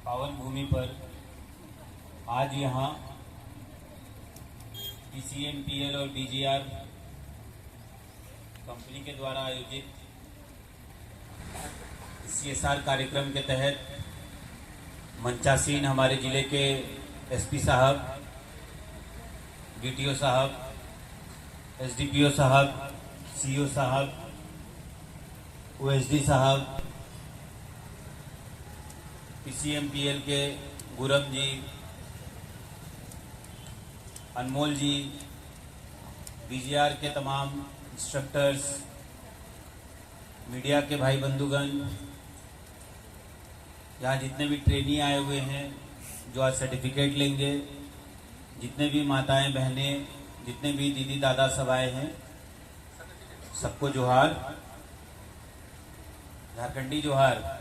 पावन भूमि पर आज यहाँ पीसीएमपीएल और बीजीआर कंपनी के द्वारा आयोजित सीएसआर कार्यक्रम के तहत मंचासीन हमारे जिले के एसपी साहब, डीटीओ साहब, एसडीपीओ साहब, सीओ साहब, ओएसडी साहब, पीसीएमपीएल के गुरम जी, अनमोल जी, बीजीआर के तमाम इंस्ट्रक्टर्स, मीडिया के भाई बंधुगण, यहाँ जितने भी ट्रेनी आए हुए हैं जो आज सर्टिफिकेट लेंगे, जितने भी माताएं बहनें, जितने भी दीदी दादा सब आए हैं, सबको जोहार, झारखंडी जोहार,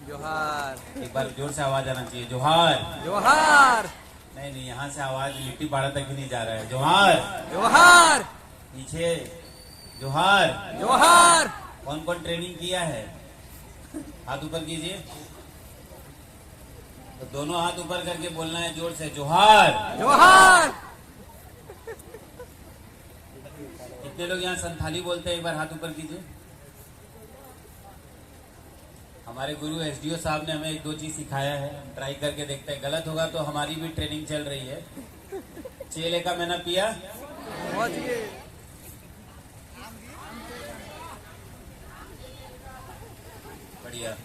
जोहार। एक बार जोर से आवाज आना चाहिए, जोहार जोहार। नहीं, यहाँ से आवाज लिट्टी पाड़ा तक ही नहीं जा रहा है। जोहार जोहार। पीछे जोहार। जोहार। कौन कौन ट्रेनिंग किया है? हाथ ऊपर कीजिए। तो दोनों हाथ ऊपर करके बोलना है जोर से, जोहार। जोहार। कितने लोग यहाँ संथाली बोलते हैं? एक बार हाथ ऊपर कीजिए। हमारे गुरु एसडीओ साहब ने हमें एक दो चीज सिखाया है, हम ट्राई करके देखते हैं, गलत होगा तो हमारी भी ट्रेनिंग चल रही है। चेले का मैंने पिया, बढ़िया।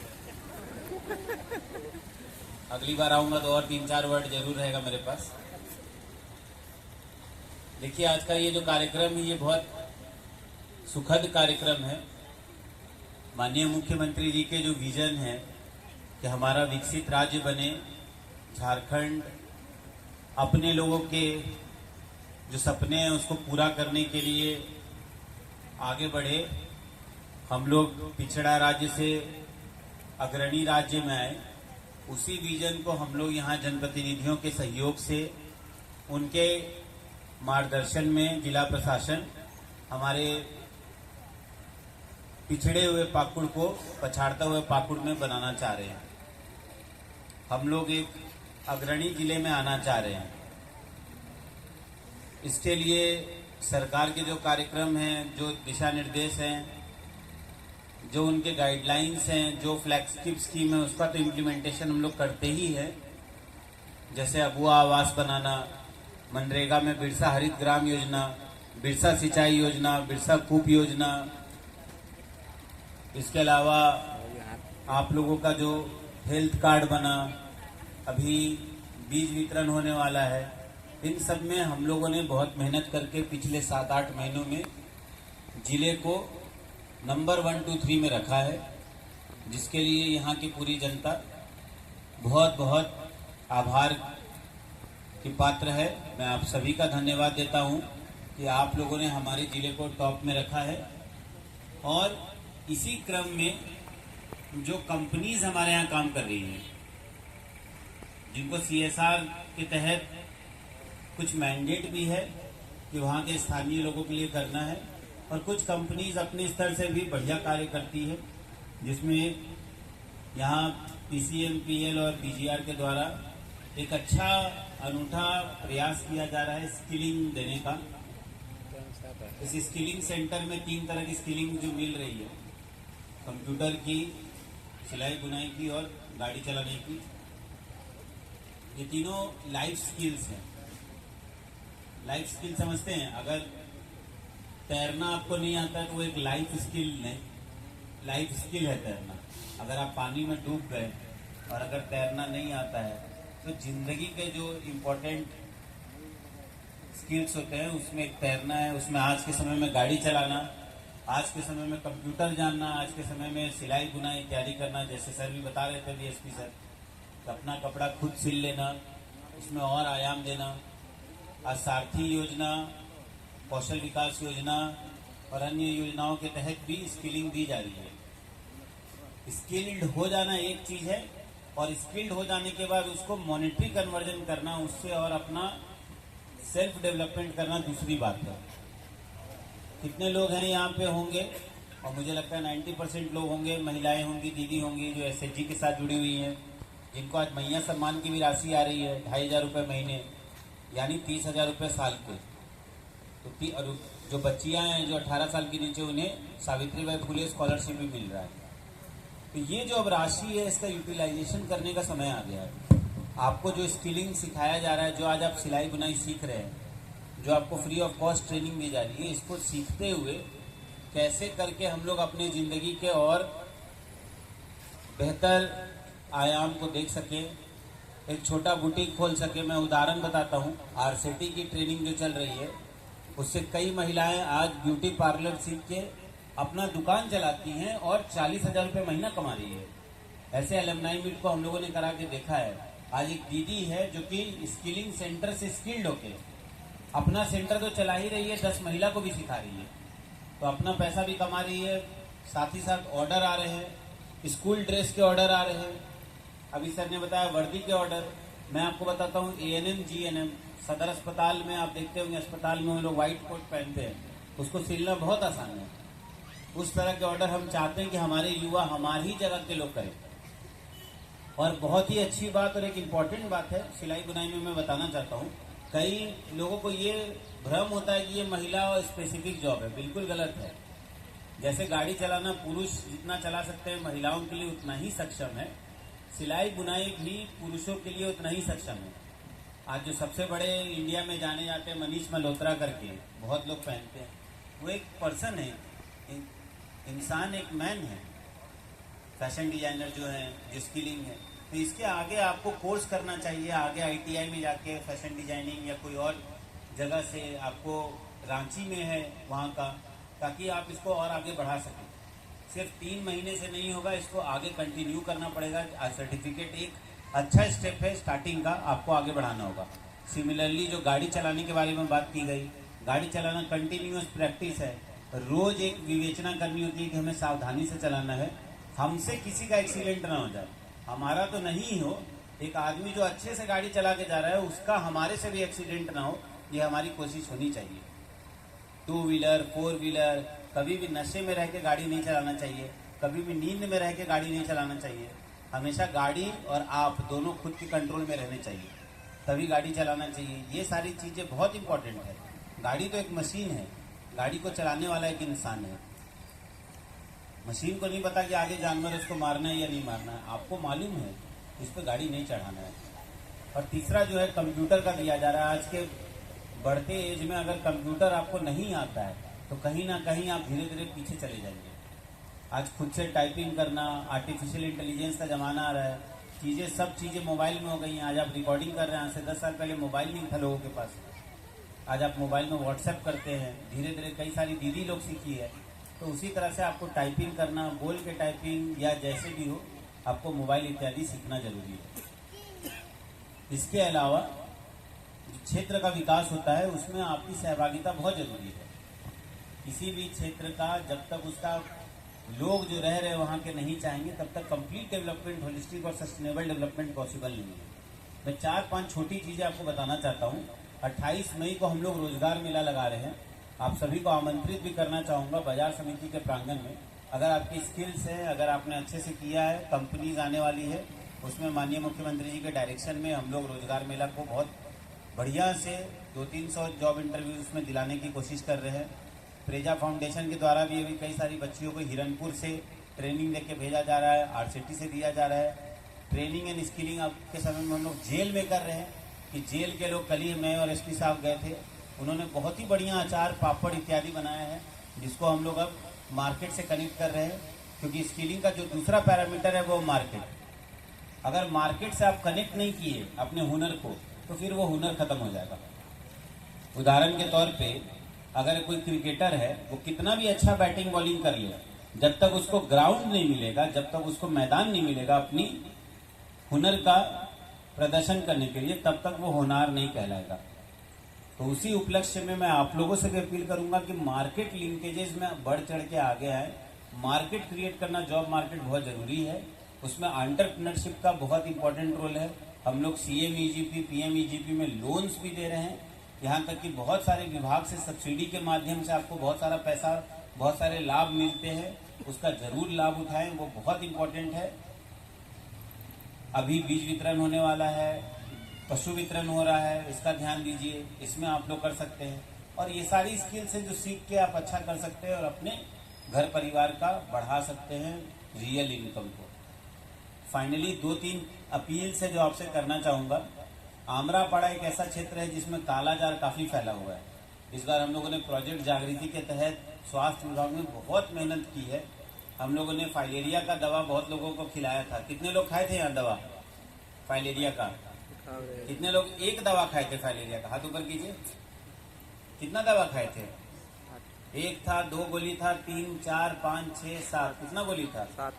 अगली बार आऊंगा तो और 3-4 वर्ड जरूर रहेगा मेरे पास। देखिए, आज का ये जो कार्यक्रम है, ये बहुत सुखद कार्यक्रम है। माननीय मुख्यमंत्री जी के जो विजन है कि हमारा विकसित राज्य बने, झारखंड अपने लोगों के जो सपने हैं उसको पूरा करने के लिए आगे बढ़े, हम लोग पिछड़ा राज्य से अग्रणी राज्य में आए, उसी विजन को हम लोग यहाँ जनप्रतिनिधियों के सहयोग से, उनके मार्गदर्शन में जिला प्रशासन हमारे पिछड़े हुए पाकुड़ को पछाड़ता हुए पाकुड़ में बनाना चाह रहे हैं। हम लोग एक अग्रणी जिले में आना चाह रहे हैं। इसके लिए सरकार के जो कार्यक्रम हैं, जो दिशा निर्देश हैं, जो उनके गाइडलाइंस हैं, जो फ्लैगशिप स्कीम है, उसका तो इम्प्लीमेंटेशन हम लोग करते ही है। जैसे अबुआ आवास बनाना, मनरेगा में बिरसा हरित ग्राम योजना, बिरसा सिंचाई योजना, बिरसा कूप योजना, इसके अलावा आप लोगों का जो हेल्थ कार्ड बना, अभी बीज वितरण होने वाला है, इन सब में हम लोगों ने बहुत मेहनत करके पिछले 7-8 महीनों में जिले को नंबर 1, 2, 3 में रखा है, जिसके लिए यहाँ की पूरी जनता बहुत बहुत आभार की पात्र है। मैं आप सभी का धन्यवाद देता हूँ कि आप लोगों ने हमारे जिले को टॉप में रखा है। और इसी क्रम में जो कंपनीज हमारे यहाँ काम कर रही हैं, जिनको सीएसआर के तहत कुछ मैंडेट भी है कि वहाँ के स्थानीय लोगों के लिए करना है, और कुछ कंपनीज अपने स्तर से भी बढ़िया कार्य करती है, जिसमें यहाँ पीसीएमपीएल और बीजीआर के द्वारा एक अच्छा अनूठा प्रयास किया जा रहा है स्किलिंग देने का। इस स्किलिंग सेंटर में 3 तरह की स्किलिंग जो मिल रही है, कंप्यूटर की, सिलाई बुनाई की और गाड़ी चलाने की। ये तीनों लाइफ स्किल्स हैं। लाइफ स्किल समझते हैं? अगर तैरना आपको नहीं आता है तो वो एक लाइफ स्किल नहीं, लाइफ स्किल है तैरना। अगर आप पानी में डूब गए और अगर तैरना नहीं आता है तो जिंदगी के जो इम्पोर्टेंट स्किल्स होते हैं उसमें एक तैरना है, उसमें आज के समय में गाड़ी चलाना, आज के समय में कंप्यूटर जानना, आज के समय में सिलाई बुनाई इत्यादि करना। जैसे सर भी बता रहे थे, डीएसपी सर, तो अपना कपड़ा खुद सिल लेना, उसमें और आयाम देना। आज सारथी योजना, कौशल विकास योजना और अन्य योजनाओं के तहत भी स्किलिंग दी जा रही है। स्किल्ड हो जाना एक चीज है, और स्किल्ड हो जाने के बाद उसको मॉनेटरी कन्वर्जन करना, उससे और अपना सेल्फ डेवलपमेंट करना दूसरी बात है। कितने लोग हैं यहाँ पे होंगे, और मुझे लगता है 90% लोग होंगे, महिलाएं होंगी, दीदी होंगी, जो एसएचजी के साथ जुड़ी हुई हैं, जिनको आज मैया सम्मान की भी राशि आ रही है 2,500 रुपये महीने, यानी 30,000 रुपये साल के। तो और जो बच्चियां हैं जो 18 साल के नीचे, उन्हें सावित्रीबाई फुले स्कॉलरशिप भी मिल रहा है। तो ये जो अब राशि है, इसका यूटिलाइजेशन करने का समय आ गया है। आपको जो स्किलिंग सिखाया जा रहा है, जो आज आप सिलाई बुनाई सीख रहे हैं, जो आपको फ्री ऑफ कॉस्ट ट्रेनिंग दी जा रही है, इसको सीखते हुए कैसे करके हम लोग अपने ज़िंदगी के और बेहतर आयाम को देख सके, एक छोटा बुटीक खोल सके। मैं उदाहरण बताता हूँ, आरसीटी की ट्रेनिंग जो चल रही है, उससे कई महिलाएं आज ब्यूटी पार्लर सीख के अपना दुकान चलाती हैं और 40,000 रुपये महीना कमा रही है। ऐसे एलुमनाई मीट को हम लोगों ने करा के देखा है। आज एक दीदी है जो कि स्किलिंग सेंटर से स्किल्ड होके अपना सेंटर तो चला ही रही है, 10 महिला को भी सिखा रही है, तो अपना पैसा भी कमा रही है। साथ ही साथ ऑर्डर आ रहे हैं, स्कूल ड्रेस के ऑर्डर आ रहे हैं, अभी सर ने बताया वर्दी के ऑर्डर। मैं आपको बताता हूँ, ANM GNM सदर अस्पताल में आप देखते होंगे, अस्पताल में वो लोग व्हाइट कोट पहनते हैं, उसको सिलना बहुत आसान है। उस तरह के ऑर्डर हम चाहते हैं कि हमारे युवा हमारी जगह के लोग करें। और बहुत ही अच्छी बात और एक इम्पॉर्टेंट बात है सिलाई बुनाई में, मैं बताना चाहता हूँ, कई लोगों को ये भ्रम होता है कि ये महिला और स्पेसिफिक जॉब है। बिल्कुल गलत है। जैसे गाड़ी चलाना पुरुष जितना चला सकते हैं, महिलाओं के लिए उतना ही सक्षम है, सिलाई बुनाई भी पुरुषों के लिए उतना ही सक्षम है। आज जो सबसे बड़े इंडिया में जाने जाते हैं, मनीष मल्होत्रा करके बहुत लोग पहनते हैं, वो एक पर्सन है, इंसान, एक मैन है, फैशन डिजाइनर जो है, जो स्किलिंग है। तो इसके आगे आपको कोर्स करना चाहिए, आगे ITI में जाके फैशन डिजाइनिंग या कोई और जगह से, आपको रांची में है वहाँ का, ताकि आप इसको और आगे बढ़ा सकें। सिर्फ 3 महीने से नहीं होगा, इसको आगे कंटिन्यू करना पड़ेगा। सर्टिफिकेट एक अच्छा स्टेप है स्टार्टिंग का, आपको आगे बढ़ाना होगा। सिमिलरली जो गाड़ी चलाने के बारे में बात की गई, गाड़ी चलाना कंटिन्यूअस प्रैक्टिस है। रोज एक विवेचना करनी होती है कि हमें सावधानी से चलाना है, हमसे किसी का एक्सीडेंट ना हो जाए, हमारा तो नहीं हो, एक आदमी जो अच्छे से गाड़ी चला के जा रहा है उसका हमारे से भी एक्सीडेंट ना हो, ये हमारी कोशिश होनी चाहिए। 2 व्हीलर 4 व्हीलर कभी भी नशे में रह के गाड़ी नहीं चलाना चाहिए, कभी भी नींद में रह के गाड़ी नहीं चलाना चाहिए। हमेशा गाड़ी और आप दोनों खुद के कंट्रोल में रहने चाहिए, तभी गाड़ी चलाना चाहिए। ये सारी चीज़ें बहुत इंपॉर्टेंट है। गाड़ी तो एक मशीन है, गाड़ी को चलाने वाला एक इंसान है। मशीन को नहीं पता कि आगे जानवर उसको मारना है या नहीं मारना है, आपको मालूम है, इस पर गाड़ी नहीं चढ़ाना है। और तीसरा जो है कंप्यूटर का दिया जा रहा है। आज के बढ़ते एज में अगर कंप्यूटर आपको नहीं आता है तो कहीं ना कहीं आप धीरे धीरे पीछे चले जाएंगे। आज खुद से टाइपिंग करना, आर्टिफिशियल इंटेलिजेंस का ज़माना आ रहा है, सब चीज़ें मोबाइल में हो गई हैं। आज आप रिकॉर्डिंग कर रहे हैं, आज से 10 साल पहले मोबाइल नहीं था लोगों के पास, आज आप मोबाइल में व्हाट्सएप करते हैं। धीरे धीरे कई सारी दीदी लोग सीखी है, तो उसी तरह से आपको टाइपिंग करना, बोल के टाइपिंग या जैसे भी हो, आपको मोबाइल इत्यादि सीखना जरूरी है। इसके अलावा क्षेत्र का विकास होता है, उसमें आपकी सहभागिता बहुत जरूरी है। किसी भी क्षेत्र का जब तक उसका लोग जो रह रहे वहाँ के नहीं चाहेंगे, तब तक कंप्लीट डेवलपमेंट, होलिस्टिक और सस्टेनेबल डेवलपमेंट पॉसिबल नहीं है। मैं 4-5 छोटी चीज़ें आपको बताना चाहता हूँ। 28 मई को हम लोग रोजगार मेला लगा रहे हैं, आप सभी को आमंत्रित भी करना चाहूँगा बाजार समिति के प्रांगण में। अगर आपकी स्किल्स है, अगर आपने अच्छे से किया है, कंपनीज आने वाली है, उसमें माननीय मुख्यमंत्री जी के डायरेक्शन में हम लोग रोजगार मेला को बहुत बढ़िया से 200-300 जॉब इंटरव्यूज में दिलाने की कोशिश कर रहे हैं। प्रेजा फाउंडेशन के द्वारा भी अभी कई सारी बच्चियों को हिरनपुर से ट्रेनिंग देके भेजा जा रहा है, आरसीटी से दिया जा रहा है। ट्रेनिंग एंड स्किलिंग अब के समय में हम लोग जेल में कर रहे हैं कि जेल के लोग, कल ही मैं और एसपी साहब गए थे, उन्होंने बहुत ही बढ़िया अचार, पापड़ इत्यादि बनाया है, जिसको हम लोग अब मार्केट से कनेक्ट कर रहे हैं। क्योंकि स्किलिंग का जो दूसरा पैरामीटर है वो मार्केट। अगर मार्केट से आप कनेक्ट नहीं किए अपने हुनर को, तो फिर वो हुनर खत्म हो जाएगा। उदाहरण के तौर पे अगर कोई क्रिकेटर है, वो कितना भी अच्छा बैटिंग बॉलिंग कर ले, जब तक उसको ग्राउंड नहीं मिलेगा, जब तक उसको मैदान नहीं मिलेगा अपनी हुनर का प्रदर्शन करने के लिए, तब तक वो होनहार नहीं कहलाएगा। तो उसी उपलक्ष्य में मैं आप लोगों से भी अपील करूंगा कि मार्केट लिंकेजेस में बढ़ चढ़ के आगे आए। मार्केट क्रिएट करना, जॉब मार्केट बहुत जरूरी है, उसमें एंटरप्रेन्योरशिप का बहुत इंपॉर्टेंट रोल है। हम लोग CMEGP, PMEGP में लोन्स भी दे रहे हैं, यहाँ तक कि बहुत सारे विभाग से सब्सिडी के माध्यम से आपको बहुत सारा पैसा, बहुत सारे लाभ मिलते हैं, उसका जरूर लाभ उठाएं, वो बहुत इंपॉर्टेंट है। अभी बीज वितरण होने वाला है, पशु वितरण हो रहा है, इसका ध्यान दीजिए, इसमें आप लोग कर सकते हैं। और ये सारी स्किल्स है जो सीख के आप अच्छा कर सकते हैं और अपने घर परिवार का बढ़ा सकते हैं रियल इनकम को। फाइनली 2-3 अपील्स है जो आपसे करना चाहूँगा। आमरापाड़ा एक ऐसा क्षेत्र है जिसमें कालाजार काफ़ी फैला हुआ है। इस बार हम लोगों ने प्रोजेक्ट जागृति के तहत स्वास्थ्य विभाग में बहुत मेहनत की है। हम लोगों ने फाइलेरिया का दवा बहुत लोगों को खिलाया था। कितने लोग खाए थे यहाँ दवा फाइलेरिया का? कितने लोग एक दवा खाए थे फाइलेरिया का? हाथ ऊपर कीजिए। कितना दवा खाए थे? 1 था, 2 गोली था, 3, 4, 5, 6, 7। कितना गोली था? 7।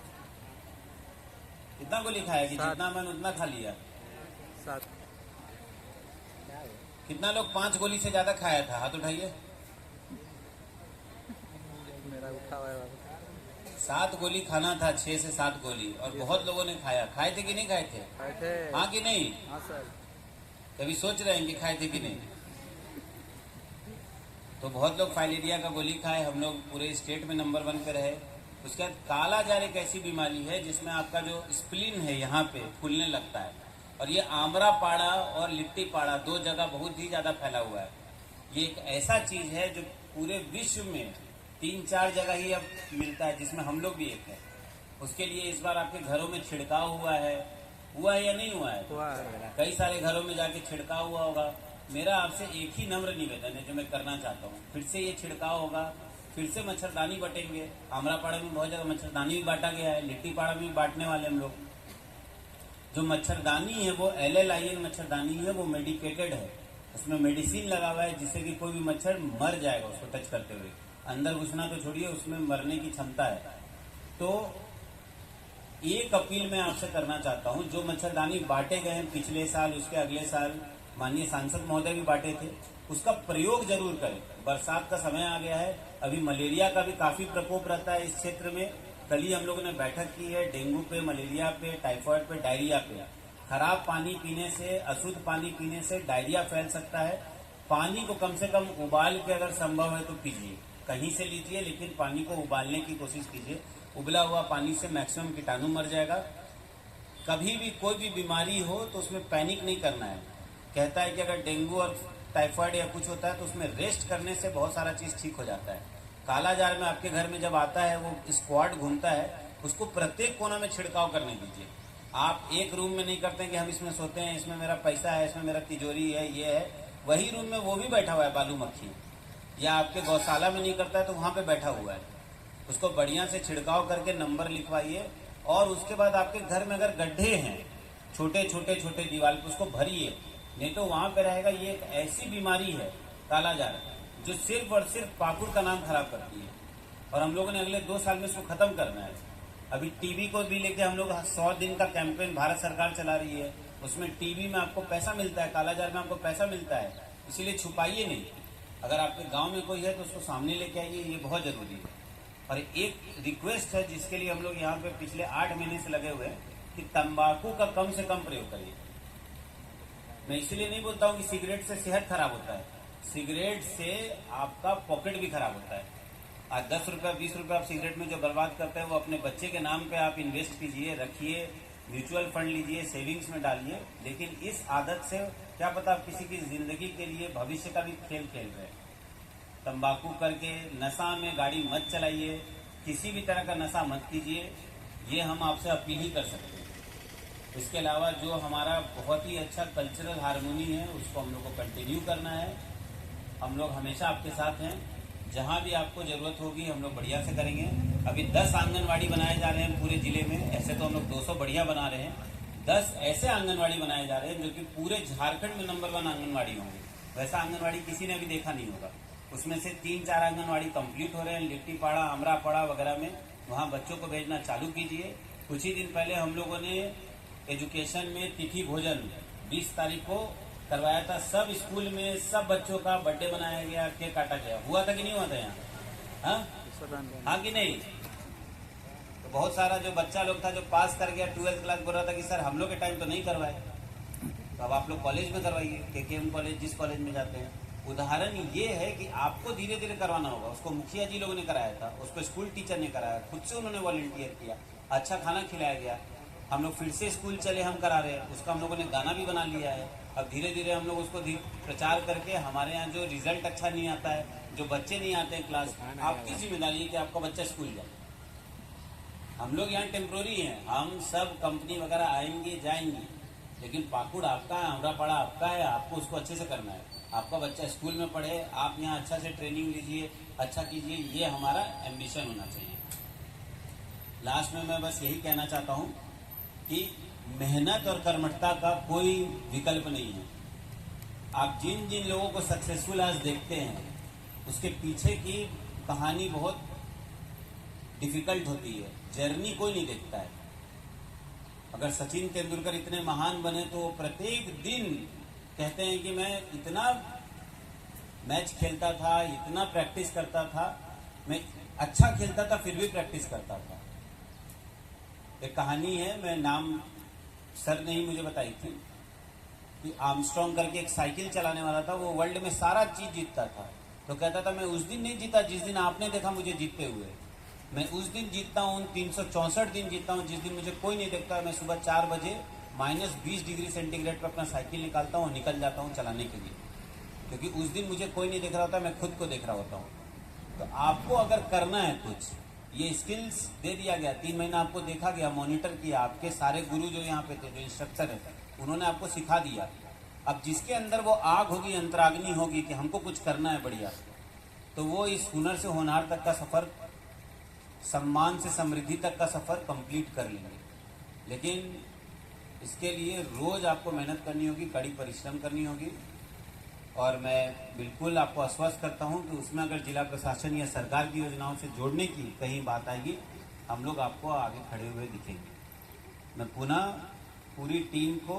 कितना गोली खाया कि जितना मन उतना खा लिया? 7। कितना लोग 5 गोली से ज्यादा खाया था? हाथ उठाइए। मेरा उठा हुआ है। 7 गोली खाना था, 6 से 7 गोली, और बहुत लोगों ने खाया। खाए थे कि नहीं खाए थे? खाए थे। हाँ कि नहीं? हाँ सर। कभी सोच रहे हैं कि खाए थे कि नहीं? तो बहुत लोग फाइलेरिया का गोली खाए। हम लोग पूरे स्टेट में नंबर 1 पे रहे। उसके बाद कालाजार एक ऐसी बीमारी है जिसमें आपका जो स्प्लीन है यहाँ पे फूलने लगता है, और ये आमरापाड़ा और लिट्टीपाड़ा 2 जगह बहुत ही ज्यादा फैला हुआ है। ये एक ऐसा चीज है जो पूरे विश्व में 3-4 जगह ही अब मिलता है, जिसमें हम लोग भी एक है। उसके लिए इस बार आपके घरों में छिड़काव हुआ है या नहीं हुआ है? हुआ है। कई सारे घरों में जाके छिड़काव हुआ होगा। मेरा आपसे एक ही नम्र निवेदन है जो मैं करना चाहता हूँ, फिर से ये छिड़काव होगा, फिर से मच्छरदानी बटेंगे। आमरापाड़ा में बहुत जगह मच्छरदानी भी बांटा गया है, लिट्टीपाड़ा में भी बांटने वाले हम लोग। जो मच्छरदानी है वो LLIN मच्छरदानी है, वो मेडिकेटेड है। उसमें मेडिसिन लगा हुआ है जिससे कि कोई भी मच्छर मर जाएगा उसको टच करते हुए। अंदर घुसना तो छोड़िए, उसमें मरने की क्षमता है। तो एक अपील मैं आपसे करना चाहता हूं, जो मच्छरदानी बांटे गए हैं पिछले साल, उसके अगले साल माननीय सांसद महोदय भी बांटे थे, उसका प्रयोग जरूर करें। बरसात का समय आ गया है, अभी मलेरिया का भी काफी प्रकोप रहता है इस क्षेत्र में। कल ही हम लोगों ने बैठक की है डेंगू पे, मलेरिया पे, टाइफाइड पे, डायरिया पे। खराब पानी पीने से, अशुद्ध पानी पीने से डायरिया फैल सकता है। पानी को कम से कम उबाल के अगर संभव है तो पीजिए, कहीं से लीजिए, लेकिन पानी को उबालने की कोशिश कीजिए। उबला हुआ पानी से मैक्सिमम कीटाणु मर जाएगा। कभी भी कोई भी बीमारी हो तो उसमें पैनिक नहीं करना है। कहता है कि अगर डेंगू और टाइफाइड या कुछ होता है तो उसमें रेस्ट करने से बहुत सारा चीज ठीक हो जाता है। कालाजार में आपके घर में जब आता है, वो स्क्वाड घूमता है, उसको प्रत्येक कोना में छिड़काव करने दीजिए। आप एक रूम में नहीं करते कि हम इसमें सोते हैं, इसमें मेरा पैसा है, इसमें मेरा तिजोरी है, ये है। वही रूम में वो भी बैठा हुआ है बालू मक्खी, या आपके गौशाला में नहीं करता है तो वहां पे बैठा हुआ है। उसको बढ़िया से छिड़काव करके नंबर लिखवाइए, और उसके बाद आपके घर में अगर गड्ढे हैं छोटे छोटे दीवार पे, उसको भरिए, नहीं तो वहां पे रहेगा। ये एक ऐसी बीमारी है कालाजार जो सिर्फ और सिर्फ पाकुड़ का नाम खराब करती है, और हम लोगों ने अगले 2 साल में इसको खत्म करना है। अभी टीबी को भी लेके हम लोग 100 दिन का कैंपेन भारत सरकार चला रही है। उसमें टीबी में आपको पैसा मिलता है, कालाजार में आपको पैसा मिलता है, इसीलिए छुपाइए नहीं। अगर आपके गांव में कोई है तो उसको सामने लेके आइए, ये बहुत जरूरी है। और एक रिक्वेस्ट है जिसके लिए हम लोग यहाँ पे पिछले 8 महीने से लगे हुए हैं कि तंबाकू का कम से कम प्रयोग करिए। मैं इसलिए नहीं बोलता हूँ कि सिगरेट से सेहत खराब होता है, सिगरेट से आपका पॉकेट भी खराब होता है। आज 10 रुपया 20 रुपया आप सिगरेट में जो बर्बाद करते हैं वो अपने बच्चे के नाम पे आप इन्वेस्ट कीजिए, रखिए, म्यूचुअल फंड लीजिए, सेविंग्स में डालिए। लेकिन इस आदत से क्या पता आप किसी की जिंदगी के लिए, भविष्य का भी खेल खेल रहे हैं। तंबाकू करके नशा में गाड़ी मत चलाइए, किसी भी तरह का नशा मत कीजिए, ये हम आपसे अपील ही कर सकते हैं। इसके अलावा जो हमारा बहुत ही अच्छा कल्चरल हारमोनी है उसको हम लोग को कंटिन्यू करना है। हम लोग हमेशा आपके साथ हैं, जहां भी आपको जरूरत होगी हम लोग बढ़िया से करेंगे। अभी 10 आंगनवाड़ी बनाए जा रहे हैं पूरे जिले में, ऐसे तो हम लोग 200 बढ़िया बना रहे हैं। 10 ऐसे आंगनवाड़ी बनाए जा रहे हैं जो कि पूरे झारखंड में नंबर 1 आंगनवाड़ी होंगे। वैसा आंगनवाड़ी किसी ने अभी देखा नहीं होगा। उसमें से 3-4 आंगनवाड़ी कंप्लीट हो रहे हैं, लिट्टीपाड़ा, आमरापाड़ा वगैरह में। वहां बच्चों को भेजना चालू कीजिए। कुछ ही दिन पहले हम लोगों ने एजुकेशन में तिथि भोजन 20 तारीख को करवाया था। सब स्कूल में सब बच्चों का बर्थडे मनाया गया, केक काटा गया। हुआ था कि नहीं हुआ था यहाँ? हाँ कि नहीं? तो बहुत सारा जो बच्चा लोग था जो पास कर गया 12th क्लास, बोल रहा था कि सर हम लोग के टाइम तो नहीं करवाए। तो अब आप लोग कॉलेज में करवाइए, KKM कॉलेज, जिस कॉलेज में जाते हैं। उदाहरण ये है कि आपको धीरे धीरे करवाना होगा। उसको मुखिया जी लोगों ने कराया था, उसको स्कूल टीचर ने कराया, खुद से उन्होंने वॉलंटियर किया, अच्छा खाना खिलाया गया। हम लोग फिर से स्कूल चले हम करा रहे हैं, उसका हम लोगों ने गाना भी बना लिया है। अब धीरे धीरे हम लोग उसको प्रचार करके हमारे यहाँ जो रिजल्ट अच्छा नहीं आता है, जो बच्चे नहीं आते हैं क्लास, आपकी जिम्मेदारी है कि आपका बच्चा स्कूल जाए। हम लोग यहाँ टेम्प्रोरी हैं, हम सब कंपनी वगैरह आएंगे जाएंगे, लेकिन पाकुड़ आपका है, अमरापाड़ा आपका है, आपको उसको अच्छे से करना है। आपका बच्चा स्कूल में पढ़े, आप यहाँ अच्छा से ट्रेनिंग लीजिए, अच्छा कीजिए, ये हमारा एम्बिशन होना चाहिए। लास्ट में मैं बस यही कहना चाहता हूँ कि मेहनत और कर्मठता का कोई विकल्प नहीं है। आप जिन जिन लोगों को सक्सेसफुल आज देखते हैं, उसके पीछे की कहानी बहुत डिफिकल्ट होती है, जर्नी कोई नहीं देखता है। अगर सचिन तेंदुलकर इतने महान बने तो प्रत्येक दिन कहते हैं कि मैं इतना मैच खेलता था, इतना प्रैक्टिस करता था, मैं अच्छा खेलता था फिर भी प्रैक्टिस करता था। एक कहानी है, मैं नाम सर ने ही मुझे बताई थी कि आर्मस्ट्रॉन्ग करके एक साइकिल चलाने वाला था, वो वर्ल्ड में सारा चीज जीतता था। तो कहता था मैं उस दिन नहीं जीता जिस दिन आपने देखा मुझे जीतते हुए, मैं उस दिन जीतता हूँ, 364 दिन जीतता हूँ जिस दिन मुझे कोई नहीं देखता। मैं सुबह 4 बजे -20 डिग्री सेंटीग्रेड पर अपना साइकिल निकालता हूँ, निकल जाता हूँ चलाने के लिए, क्योंकि उस दिन मुझे कोई नहीं देख रहा होता, मैं खुद को देख रहा होता हूँ। तो आपको अगर करना है कुछ, ये स्किल्स दे दिया गया, 3 महीना आपको देखा गया, मॉनिटर किया, आपके सारे गुरु जो यहाँ पे थे, जो इंस्ट्रक्टर है, उन्होंने आपको सिखा दिया। अब जिसके अंदर वो आग होगी, अंतराग्नि होगी कि हमको कुछ करना है बढ़िया, तो वो इस हुनर से होनहार तक का सफर, सम्मान से समृद्धि तक का सफर कंप्लीट कर लेंगे। लेकिन इसके लिए रोज आपको मेहनत करनी होगी, कड़ी परिश्रम करनी होगी। और मैं बिल्कुल आपको आश्वस्त करता हूं कि उसमें अगर जिला प्रशासन या सरकार की योजनाओं से जोड़ने की कहीं बात आएगी, हम लोग आपको आगे खड़े हुए दिखेंगे। मैं पुनः पूरी टीम को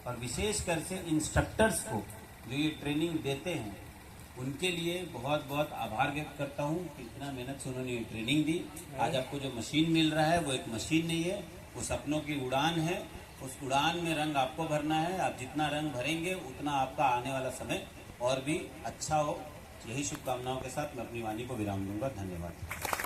और विशेषकर से इंस्ट्रक्टर्स को जो ये ट्रेनिंग देते हैं, उनके लिए बहुत बहुत आभार व्यक्त करता हूँ कि इतना मेहनत से उन्होंने ये ट्रेनिंग दी। आज आपको जो मशीन मिल रहा है वो एक मशीन नहीं है, वो सपनों की उड़ान है। उस उड़ान में रंग आपको भरना है, आप जितना रंग भरेंगे उतना आपका आने वाला समय और भी अच्छा हो। यही शुभकामनाओं के साथ मैं अपनी वाणी को विराम दूंगा। धन्यवाद।